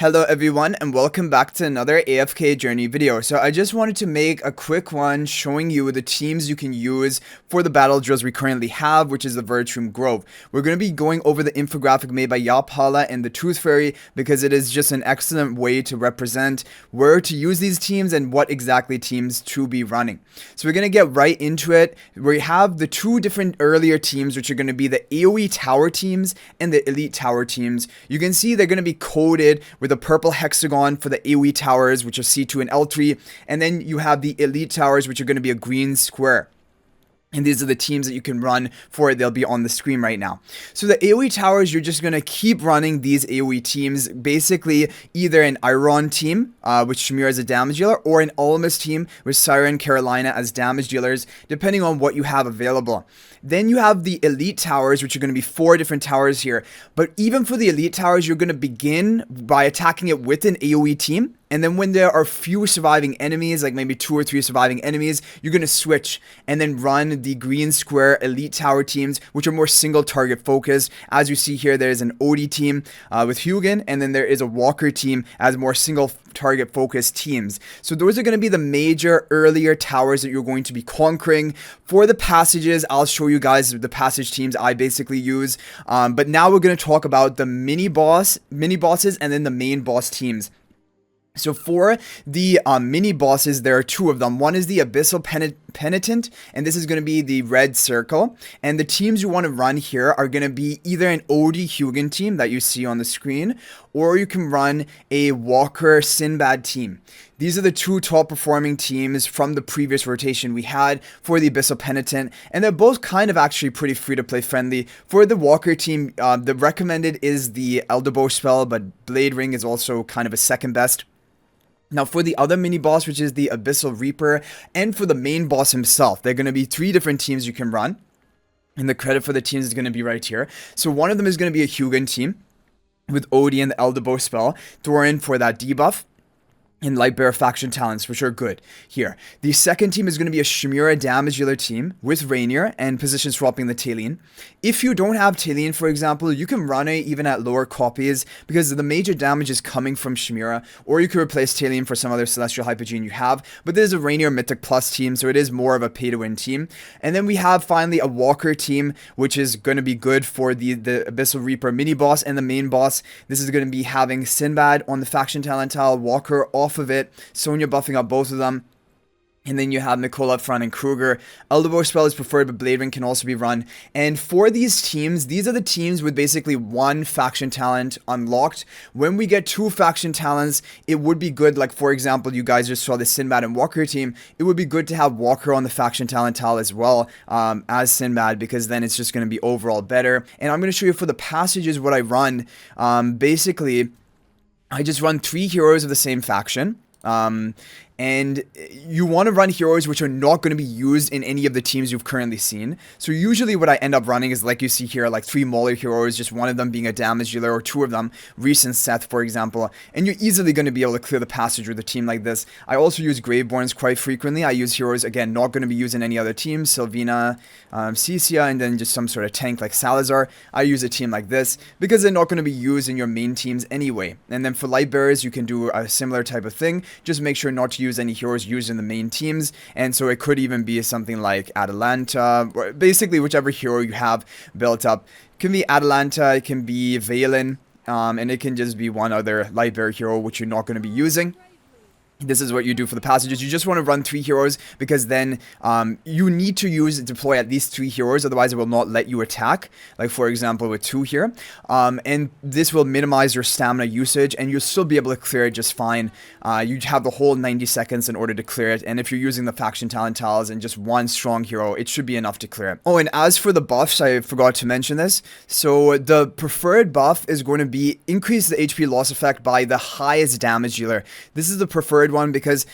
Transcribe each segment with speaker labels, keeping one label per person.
Speaker 1: Hello everyone and welcome back to another AFK journey video. So I just wanted to make a quick one showing you the teams you can use for the battle drills we currently have, which is the Verdshroom Grove. We're going to be going over the infographic made by Yapala and the Tooth Fairy because it is just an excellent way to represent where to use these teams and what exactly teams to be running. So we're going to get right into it. We have the two different earlier teams, which are going to be the AoE tower teams and the elite tower teams. You can see they're going to be coded with a purple hexagon for the AoE towers, which are C2 and L3, and then you have the elite towers, which are going to be a green square. And these are the teams that you can run for it. They'll be on the screen right now. So the AoE towers, you're just going to keep running these AoE teams. Basically, either an Iron team, with Shamir as a damage dealer, or an Almas team with Siren, Carolina as damage dealers, depending on what you have available. Then you have the elite towers, which are going to be 4 different towers here. But even for the elite towers, you're going to begin by attacking it with an AoE team. And then when there are few surviving enemies, like maybe 2 or 3 surviving enemies, you're going to switch and then run the green square elite tower teams, which are more single target focused. As you see here, there's an Odie team with Hugin, and then there is a Walker team as more single target focused teams. So those are going to be the major earlier towers that you're going to be conquering. For the passages, I'll show you guys the passage teams I basically use. But now we're going to talk about the mini bosses, and then the main boss teams. So for the mini bosses, there are 2 of them. One is the Abyssal Penitent, and this is going to be the red circle. And the teams you want to run here are going to be either an Odie Hugin team that you see on the screen, or you can run a Walker Sinbad team. These are the 2 top performing teams from the previous rotation we had for the Abyssal Penitent, and they're both kind of actually pretty free-to-play friendly. For the Walker team, the recommended is the Elderbow spell, but Blade Ring is also kind of a second best. Now for the other mini boss, which is the Abyssal Reaper, and for the main boss himself, there are going to be 3 different teams you can run. And the credit for the teams is going to be right here. So one of them is going to be a Hugin team with Odie and the Elderbow spell. Thorin for that debuff. And Lightbearer faction talents, which are good here. The second team is going to be a Shamira damage dealer team with Rainier and position swapping the Talene. If you don't have Talene, for example, you can run it even at lower copies because the major damage is coming from Shamira, or you could replace Talene for some other Celestial Hypogene you have. But this is a Rainier Mythic Plus team, so it is more of a pay-to-win team. And then we have finally a Walker team, which is going to be good for the Abyssal Reaper mini boss and the main boss. This is going to be having Sinbad on the faction talent tile, Walker off of it, Sonya buffing up both of them, and then you have Nicole up front and Kruger. Elderbow spell is preferred, but Blade Ring can also be run. And for these teams, these are the teams with basically 1 faction talent unlocked. When we get 2 faction talents, it would be good, like for example, you guys just saw the Sinbad and Walker team. It would be good to have Walker on the faction talent tile as well as Sinbad, because then it's just going to be overall better. And I'm going to show you for the passages what I run. Basically, I just run 3 heroes of the same faction. And you want to run heroes which are not going to be used in any of the teams you've currently seen. So usually what I end up running is, like you see here, like 3 Mauler heroes, just one of them being a damage dealer, or 2 of them, recent Seth for example, and you're easily going to be able to clear the passage with a team like this. I also use Graveborns quite frequently. I use heroes, again, not going to be used in any other teams, Sylvina, Cecia, and then just some sort of tank like Salazar. I use a team like this because they're not going to be used in your main teams anyway. And then for Lightbearers, you can do a similar type of thing. Just make sure not to use any heroes used in the main teams, and so it could even be something like Atalanta, or basically whichever hero you have built up. It can be Atalanta, it can be Valen, and it can just be one other Lightbearer hero which you're not going to be using. This is what you do for the passages. You just want to run 3 heroes because then you need to deploy at least 3 heroes, otherwise it will not let you attack, like for example with 2 here. And this will minimize your stamina usage, and you'll still be able to clear it just fine. You have the whole 90 seconds in order to clear it, and if you're using the faction talent tiles and just 1 strong hero, it should be enough to clear it. Oh, and as for the buffs, I forgot to mention this. So the preferred buff is going to be increase the HP loss effect by the highest damage dealer. This is the preferred one because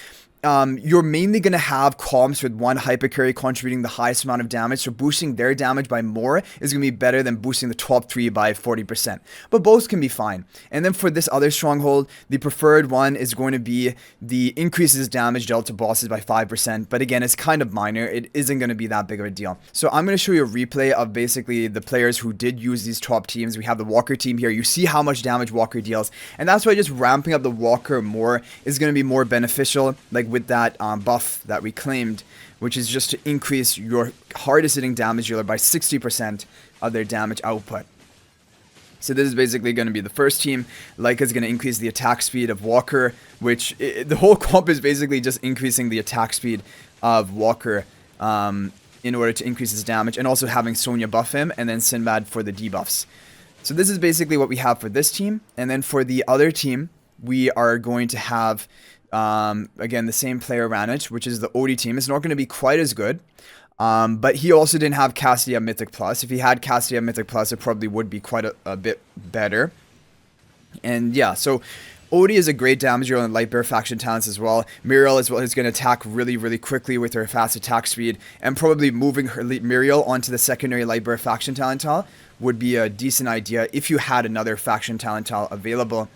Speaker 1: you're mainly going to have comps with one hypercarry contributing the highest amount of damage, so boosting their damage by more is going to be better than boosting the top 3 by 40%. But both can be fine. And then for this other stronghold, the preferred one is going to be the increases damage dealt to bosses by 5%, but again, it's kind of minor. It isn't going to be that big of a deal. So I'm going to show you a replay of basically the players who did use these top teams. We have the Walker team here. You see how much damage Walker deals, and that's why just ramping up the Walker more is going to be more beneficial, like with that buff that we claimed, which is just to increase your hardest hitting damage dealer by 60% of their damage output. So this is basically going to be the first team. Leica is going to increase the attack speed of Walker, which the whole comp is basically just increasing the attack speed of Walker in order to increase his damage, and also having Sonya buff him, and then Sinbad for the debuffs. So this is basically what we have for this team. And then for the other team, we are going to have again, the same player Ranich, which is the Odie team. It's not going to be quite as good, but he also didn't have Cassia Mythic Plus. If he had Cassia Mythic Plus, it probably would be quite a bit better. And yeah, so Odie is a great damage dealer in Light Bear faction talents as well. Muriel as well is going to attack really, really quickly with her fast attack speed, and probably moving her Muriel onto the secondary Light Bear faction talent tile would be a decent idea if you had another faction talent tile available.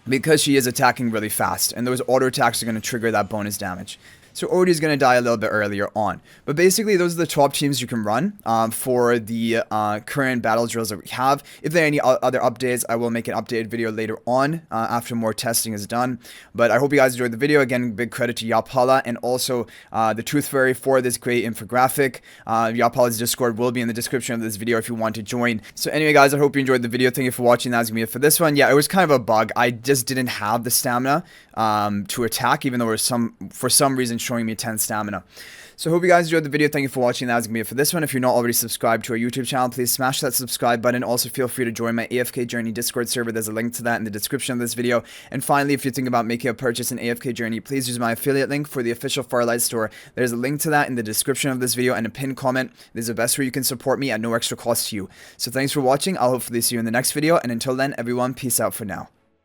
Speaker 1: Because she is attacking really fast, and those auto attacks are going to trigger that bonus damage. So Odie is going to die a little bit earlier on. But basically, those are the top teams you can run for the current battle drills that we have. If there are any other updates, I will make an updated video later on after more testing is done. But I hope you guys enjoyed the video. Again, big credit to Yapala and also the Tooth Fairy for this great infographic. Yapala's Discord will be in the description of this video if you want to join. So anyway, guys, I hope you enjoyed the video. Thank you for watching. That's going to be it for this one. Yeah, it was kind of a bug. I just didn't have the stamina to attack, even though it was for some reason showing me 10 stamina. So I hope you guys enjoyed the video. Thank you for watching. That was going to be it for this one. If you're not already subscribed to our YouTube channel, please smash that subscribe button. Also, feel free to join my AFK Journey Discord server. There's a link to that in the description of this video. And finally, if you're thinking about making a purchase in AFK Journey, please use my affiliate link for the official Farlight store. There's a link to that in the description of this video and a pinned comment. This is the best way you can support me at no extra cost to you. So thanks for watching. I'll hopefully see you in the next video. And until then, everyone, peace out for now.